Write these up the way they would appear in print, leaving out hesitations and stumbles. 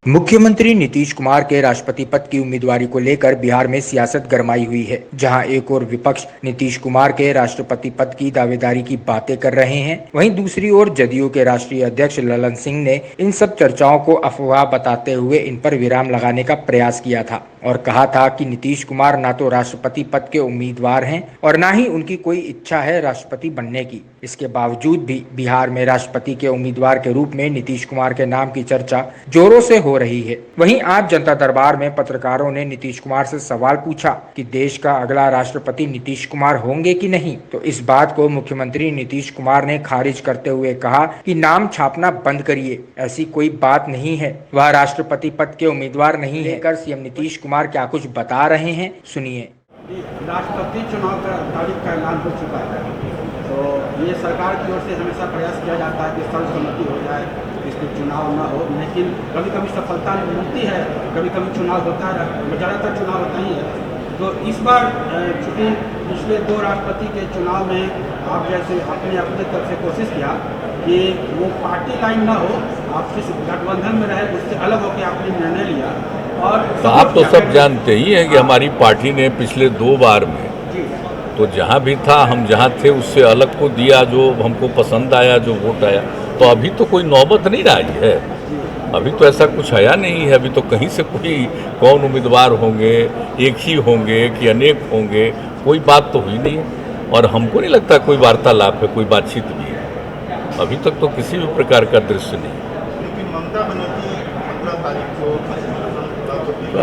मुख्यमंत्री नीतीश कुमार के राष्ट्रपति पद की उम्मीदवारी को लेकर बिहार में सियासत गरमाई हुई है। जहां एक और विपक्ष नीतीश कुमार के राष्ट्रपति पद की दावेदारी की बातें कर रहे हैं, वहीं दूसरी ओर जदयू के राष्ट्रीय अध्यक्ष ललन सिंह ने इन सब चर्चाओं को अफवाह बताते हुए इन पर विराम लगाने का प्रयास किया था और कहा था कि नीतीश कुमार न तो राष्ट्रपति पद के उम्मीदवार हैं और न ही उनकी कोई इच्छा है राष्ट्रपति बनने की। इसके बावजूद भी बिहार में राष्ट्रपति के उम्मीदवार के रूप में नीतीश कुमार के नाम की चर्चा जोरों से हो रही है। वहीं आज जनता दरबार में पत्रकारों ने नीतीश कुमार से सवाल पूछा कि देश का अगला राष्ट्रपति नीतीश कुमार होंगे कि नहीं, तो इस बात को मुख्यमंत्री नीतीश कुमार ने खारिज करते हुए कहा कि नाम छापना बंद करिए, ऐसी कोई बात नहीं है, वह राष्ट्रपति पद के उम्मीदवार नहीं है। लेकर सीएम नीतीश कुमार क्या कुछ बता रहे हैं, सुनिए। राष्ट्रपति चुनाव का तारीख का ऐलान हो चुका है, तो ये सरकार की ओर से हमेशा प्रयास किया जाता है कि सर्वसम्मति हो जाए, इसमें चुनाव न हो। लेकिन कभी कभी सफलता मिलती है, कभी कभी चुनाव होता है, ज़्यादातर चुनाव होता ही है। तो इस बार चूँकि पिछले 2 राष्ट्रपति के चुनाव में आप जैसे आपने अपने तरफ से कोशिश किया कि वो पार्टी लाइन न हो, आप जिस गठबंधन में रहे उससे अलग होकर आपने निर्णय लिया। और तो आप तो सब जानते ही हैं कि हमारी पार्टी ने पिछले 2 बार में तो जहाँ भी था, हम जहाँ थे उससे अलग को दिया, जो हमको पसंद आया, जो वोट आया। तो अभी तो कोई नौबत नहीं आई है, अभी तो ऐसा कुछ आया नहीं है। अभी तो कहीं से कोई कौन उम्मीदवार होंगे, एक ही होंगे कि अनेक होंगे, कोई बात तो हुई नहीं है। और हमको नहीं लगता कोई वार्तालाप है, कोई बातचीत भी है। अभी तक तो किसी भी प्रकार का दृश्य नहीं।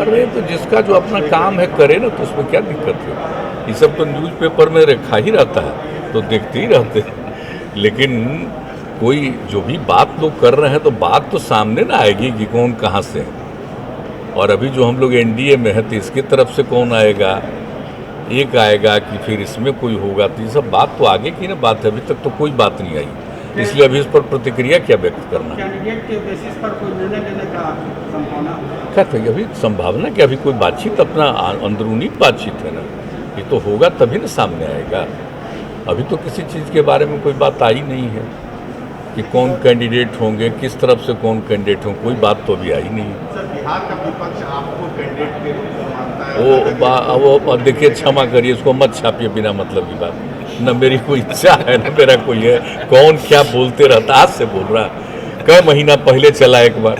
अरे तो जिसका जो अपना काम है करे ना, तो उसमें क्या दिक्कत है। ये सब तो न्यूज़पेपर में रखा ही रहता है, तो देखते ही रहते हैं। लेकिन कोई जो भी बात लोग कर रहे हैं, तो बात तो सामने ना आएगी कि कौन कहाँ से है। और अभी जो हम लोग एनडीए में है, तो इसकी तरफ से कौन आएगा, एक आएगा कि फिर इसमें कोई होगा, तो ये सब बात तो आगे की ना बात है। अभी तक तो कोई बात नहीं आई, इसलिए अभी इस पर प्रतिक्रिया क्या व्यक्त करना। कैंडिडेट के बेसिस पर कोई निर्णय लेने का संभावना क्या था अभी संभावना कि अभी कोई बातचीत, अपना अंदरूनी बातचीत है ना, ये तो होगा तभी ना सामने आएगा। अभी तो किसी चीज़ के बारे में कोई बात आई नहीं है कि कौन कैंडिडेट होंगे, किस तरफ से कौन कैंडिडेट होंगे, कोई बात तो अभी आई नहीं। सर, बिहार का विपक्ष आपको कैंडिडेट के रूप में मानता है? वो देखिए, क्षमा करिए, उसको मत छापिए बिना मतलब की बात। न मेरी कोई इच्छा है, न मेरा कोई है। कौन क्या बोलते रहता, आज से बोल रहा, कई महीना पहले चला एक बार,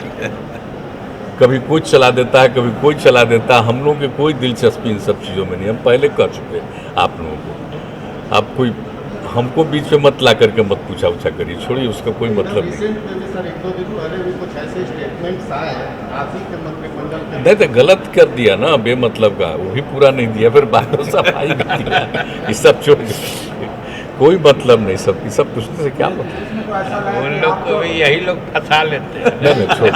कभी कोई चला देता है, कभी कोई चला देता है। हम लोगों की कोई दिलचस्पी इन सब चीज़ों में नहीं, हम पहले कह चुके आप लोगों को। आप कोई हमको बीच में मत ला करके मत पूछा उछा करिए, छोड़िए, उसका कोई मतलब नहीं। सर, 1-2 दिन पहले भी कुछ ऐसे स्टेटमेंट्स आए आप ही के मंत्रिमंडल के। नहीं तो गलत कर दिया ना, बेमतलब का, वो भी पूरा नहीं दिया, फिर बाद में सफाई भी दिया। ये सब छोड़, कोई मतलब नहीं, सब पूछने से क्या मतलब। उन लोग को भी यही लोग फंसा लेते हैं। नहीं छोड़,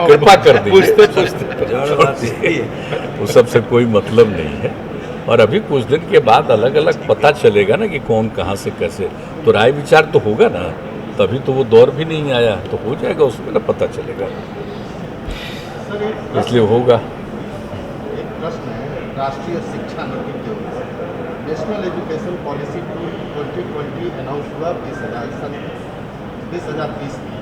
कृपा कर दीजिए, वो सबसे कोई मतलब नहीं है। और अभी कुछ दिन के बाद अलग अलग पता चलेगा ना कि कौन कहाँ से कैसे, तो राय विचार तो होगा ना। तभी तो वो दौर भी नहीं आया, तो हो जाएगा, उसमें ना पता चलेगा, इसलिए होगा। एक प्रश्न है राष्ट्रीय शिक्षा नीति के ऊपर। नेशनल एजुकेशन पॉलिसी 2020 अनाउंस हुआ 20,030 की,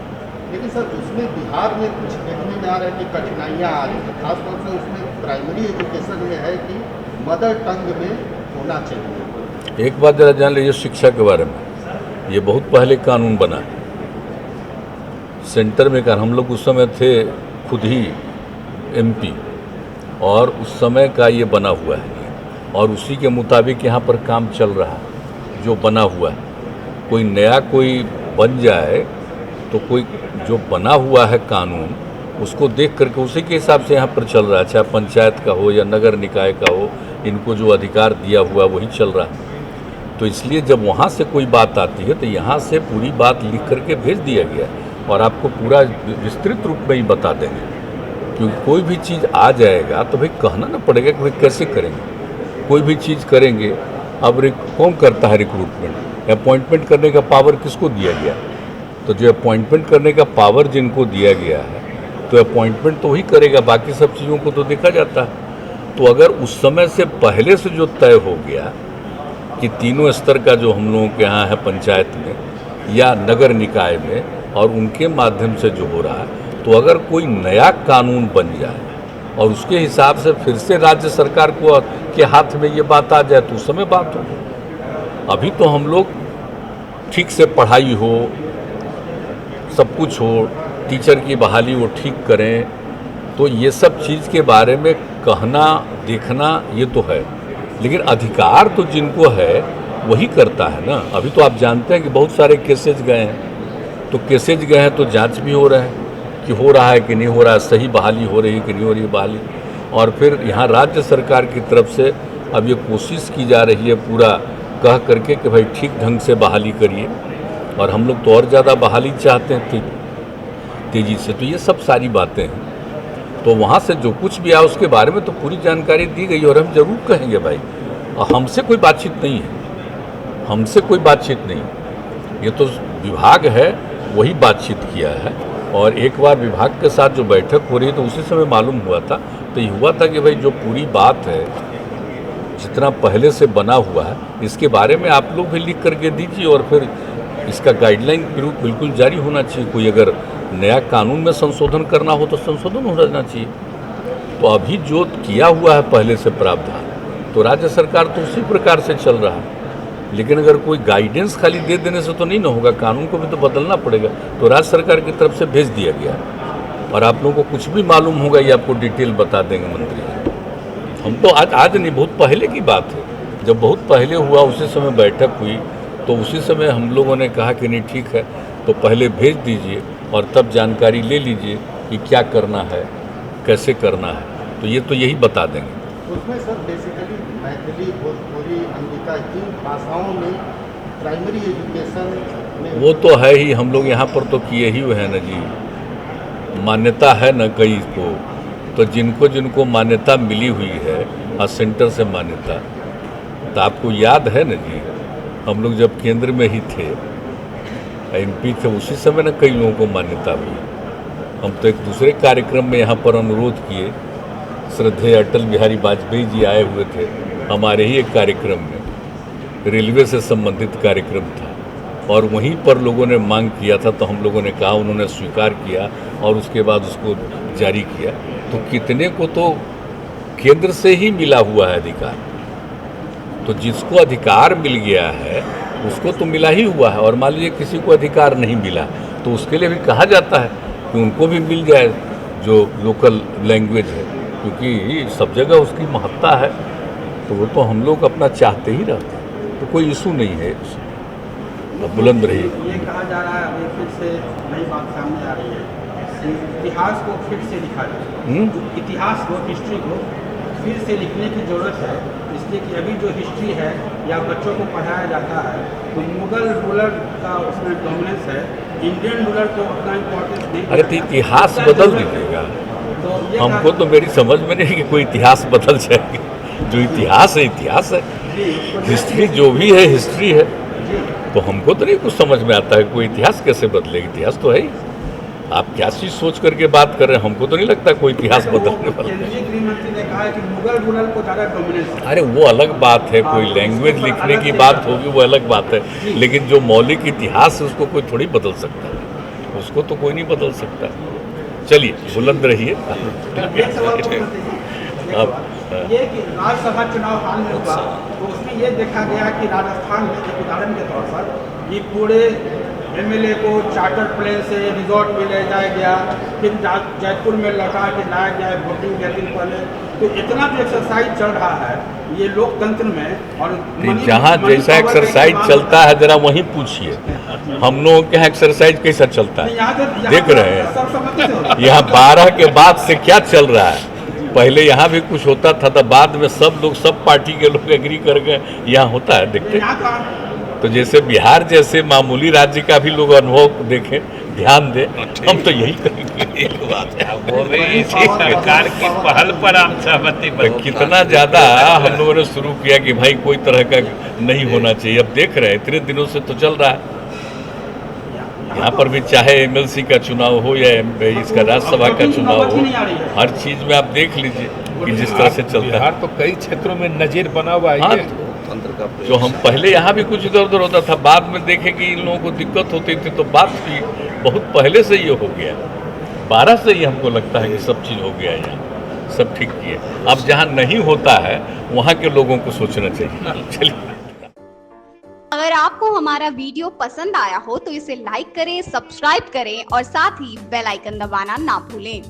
लेकिन सर उसमें बिहार में कुछ देखने में आ रहा है कि कठिनाइयाँ आ रही हैं। खासतौर से उसमें प्राइमरी एजुकेशन में है कि मदर टंग में होना चाहिए। एक बात जरा जान लीजिए शिक्षा के बारे में, ये बहुत पहले कानून बना सेंटर में। हम लोग उस समय थे खुद ही एमपी, और उस समय का ये बना हुआ है, और उसी के मुताबिक यहाँ पर काम चल रहा है जो बना हुआ है। कोई नया कोई बन जाए तो कोई जो बना हुआ है कानून, उसको देख करके उसी के हिसाब से यहाँ पर चल रहा है, चाहे पंचायत का हो या नगर निकाय का हो, इनको जो अधिकार दिया हुआ वही चल रहा है। तो इसलिए जब वहाँ से कोई बात आती है तो यहाँ से पूरी बात लिख करके भेज दिया गया, और आपको पूरा विस्तृत रूप में ही बता देंगे। क्योंकि कोई भी चीज़ आ जाएगा तो भाई कहना ना पड़ेगा कि भाई कैसे करेंगे। कोई भी चीज़ करेंगे, अब कौन करता है रिक्रूटमेंट, अपॉइंटमेंट करने का पावर किसको दिया गया? तो जो अपॉइंटमेंट करने का पावर जिनको दिया गया है, तो अपॉइंटमेंट तो वही करेगा, बाकी सब चीज़ों को तो देखा जाता है। तो अगर उस समय से पहले से जो तय हो गया कि तीनों स्तर का जो हम लोगों के यहाँ है पंचायत में या नगर निकाय में, और उनके माध्यम से जो हो रहा है, तो अगर कोई नया कानून बन जाए और उसके हिसाब से फिर से राज्य सरकार को के हाथ में ये बात आ जाए तो उस समय बात हो। अभी तो हम लोग ठीक से पढ़ाई हो, सब कुछ हो, टीचर की बहाली वो ठीक करें, तो ये सब चीज़ के बारे में कहना देखना ये तो है, लेकिन अधिकार तो जिनको है वही करता है ना। अभी तो आप जानते हैं कि बहुत सारे केसेज गए हैं, तो केसेज गए हैं तो जांच भी हो रहा है कि हो रहा है कि नहीं हो रहा है, सही बहाली हो रही है कि नहीं हो रही है बहाली। और फिर यहाँ राज्य सरकार की तरफ से अब ये कोशिश की जा रही है पूरा कह करके कि भाई ठीक ढंग से बहाली करिए, और हम लोग तो और ज़्यादा बहाली चाहते हैं तेज़ी से। तो ये सब सारी बातें हैं, तो वहाँ से जो कुछ भी आया उसके बारे में तो पूरी जानकारी दी गई, और हम जरूर कहेंगे भाई हमसे कोई बातचीत नहीं है, हमसे कोई बातचीत नहीं, ये तो विभाग है वही बातचीत किया है। और एक बार विभाग के साथ जो बैठक हो रही है तो उसी समय मालूम हुआ था, तो ये हुआ था कि भाई जो पूरी बात है जितना पहले से बना हुआ है इसके बारे में आप लोग भी लिख करके दीजिए, और फिर इसका गाइडलाइन बिल्कुल जारी होना चाहिए। कोई अगर नया कानून में संशोधन करना हो तो संशोधन हो जाना चाहिए। तो अभी जो किया हुआ है पहले से प्रावधान, तो राज्य सरकार तो उसी प्रकार से चल रहा है, लेकिन अगर कोई गाइडेंस खाली दे देने से तो नहीं ना होगा, कानून को भी तो बदलना पड़ेगा। तो राज्य सरकार की तरफ से भेज दिया गया, और आप लोगों को कुछ भी मालूम होगा ये आपको डिटेल बता देंगे मंत्री जी। हम तो आज नहीं, बहुत पहले की बात है, जब बहुत पहले हुआ उसी समय बैठक हुई, तो उसी समय हम लोगों ने कहा कि नहीं ठीक है तो पहले भेज दीजिए और तब जानकारी ले लीजिए कि क्या करना है, कैसे करना है, तो ये तो यही बता देंगे। उसमें सर बेसिकली मैथिली, भोजपुरी, अंगिका, इन भाषाओं में प्राइमरी एजुकेशन में वो तो है ही, हम लोग यहाँ पर तो किए ही हुए हैं ना जी, मान्यता है ना कई को, तो जिनको जिनको मान्यता मिली हुई है सेंटर से मान्यता, तो आपको याद है ना जी, हम लोग जब केंद्र में ही थे, MP थे, उसी समय ना कई लोगों को मान्यता हुई। हम तो एक दूसरे कार्यक्रम में यहाँ पर अनुरोध किए, श्रद्धेय अटल बिहारी वाजपेयी जी आए हुए थे हमारे ही एक कार्यक्रम में, रेलवे से संबंधित कार्यक्रम था, और वहीं पर लोगों ने मांग किया था, तो हम लोगों ने कहा, उन्होंने स्वीकार किया और उसके बाद उसको जारी किया। तो कितने को तो केंद्र से ही मिला हुआ है अधिकार, तो जिसको अधिकार मिल गया है उसको तो मिला ही हुआ है, और मान लीजिए किसी को अधिकार नहीं मिला तो उसके लिए भी कहा जाता है कि उनको भी मिल जाए जो लोकल लैंग्वेज है, क्योंकि सब जगह उसकी महत्ता है, तो वो तो हम लोग अपना चाहते ही रहते हैं, तो कोई इशू नहीं है, तो बुलंद रही। ये कहा जा रहा है, अभी फिर से नई बात सामने आ रही है, इतिहास को फिर से लिखा जाए, इतिहास को, हिस्ट्री को फिर से लिखने की ज़रूरत है, इसलिए कि अभी जो हिस्ट्री है या बच्चों को पढ़ाया जाता है तो मुगल रूलर का उसमें डोमिनेंस है, इंडियन रूलर को उतना इम्पोर्टेंस नहीं। अरे तो इतिहास बदल दीजिएगा, हमको तो मेरी समझ में नहीं कि कोई इतिहास बदल जाएगी, जो इतिहास है इतिहास है, हिस्ट्री जो भी है हिस्ट्री है, तो हमको तो नहीं कुछ समझ में आता है कोई इतिहास कैसे बदलेगा, इतिहास तो है ही। आप क्या चीज़ सोच करके बात कर रहे हैं, हमको तो नहीं लगता कोई इतिहास बदलने वाला। केंद्रीय गृह मंत्री ने कहा है कि मुगल रूलर को ज़्यादा डोमिनेंस है। अरे वो अलग बात है, कोई लैंग्वेज लिखने की बात होगी वो अलग बात है, लेकिन जो मौलिक इतिहास है उसको कोई थोड़ी बदल सकता है, उसको तो कोई नहीं बदल सकता। चलिए बुलंद रहिए। अब ये कि राज्यसभा चुनाव हाल में हुआ तो उसमें ये देखा गया कि राजस्थान में एक उदाहरण के तौर पर ये पूरे MLA को चार्टर प्लेन से रिजॉर्ट में ले जाया गया, फिर जयपुर में लौटा के लाया गया वोटिंग के दिन पहले, तो इतना जो एक्सरसाइज चल रहा है ये लोकतंत्र में। और जहाँ जैसा एक्सरसाइज चलता है जरा वहीं पूछिए, हम लोगों के यहाँ एक्सरसाइज कैसा चलता है देख रहे हैं, यहाँ 12 के बाद से क्या चल रहा है। पहले यहाँ भी कुछ होता था, तो बाद में सब लोग, सब पार्टी के लोग एग्री कर गए, यहाँ होता है देखते। तो जैसे बिहार जैसे मामूली राज्य का भी लोग अनुभव देखें, ध्यान दें, हम तो यही करेंगे। एक बात है, वो भी इसी सरकार की पहल पर हम सहमति तो कितना ज़्यादा हम लोगों ने शुरू किया कि भाई कोई तरह का नहीं होना चाहिए। अब देख रहे हैं इतने दिनों से तो चल रहा है, यहाँ पर भी चाहे MLC का चुनाव हो या इसका राज्यसभा का चुनाव हो, हर चीज़ में आप देख लीजिए कि जिस तरह से चलता है। बिहार तो कई क्षेत्रों में नज़ीर बना हुआ है। हाँ, जो हम पहले यहाँ भी कुछ इधर उधर होता था, बाद में देखे कि इन लोगों को दिक्कत होती थी, तो बात भी बहुत पहले से ये हो गया। 12 से ही हमको लगता है कि सब चीज़ हो गया है, यहाँ सब ठीक किए। अब जहाँ नहीं होता है वहाँ के लोगों को सोचना चाहिए। चलिए, अगर आपको हमारा वीडियो पसंद आया हो तो इसे लाइक करें, सब्सक्राइब करें और साथ ही बेल आइकन दबाना ना भूलें।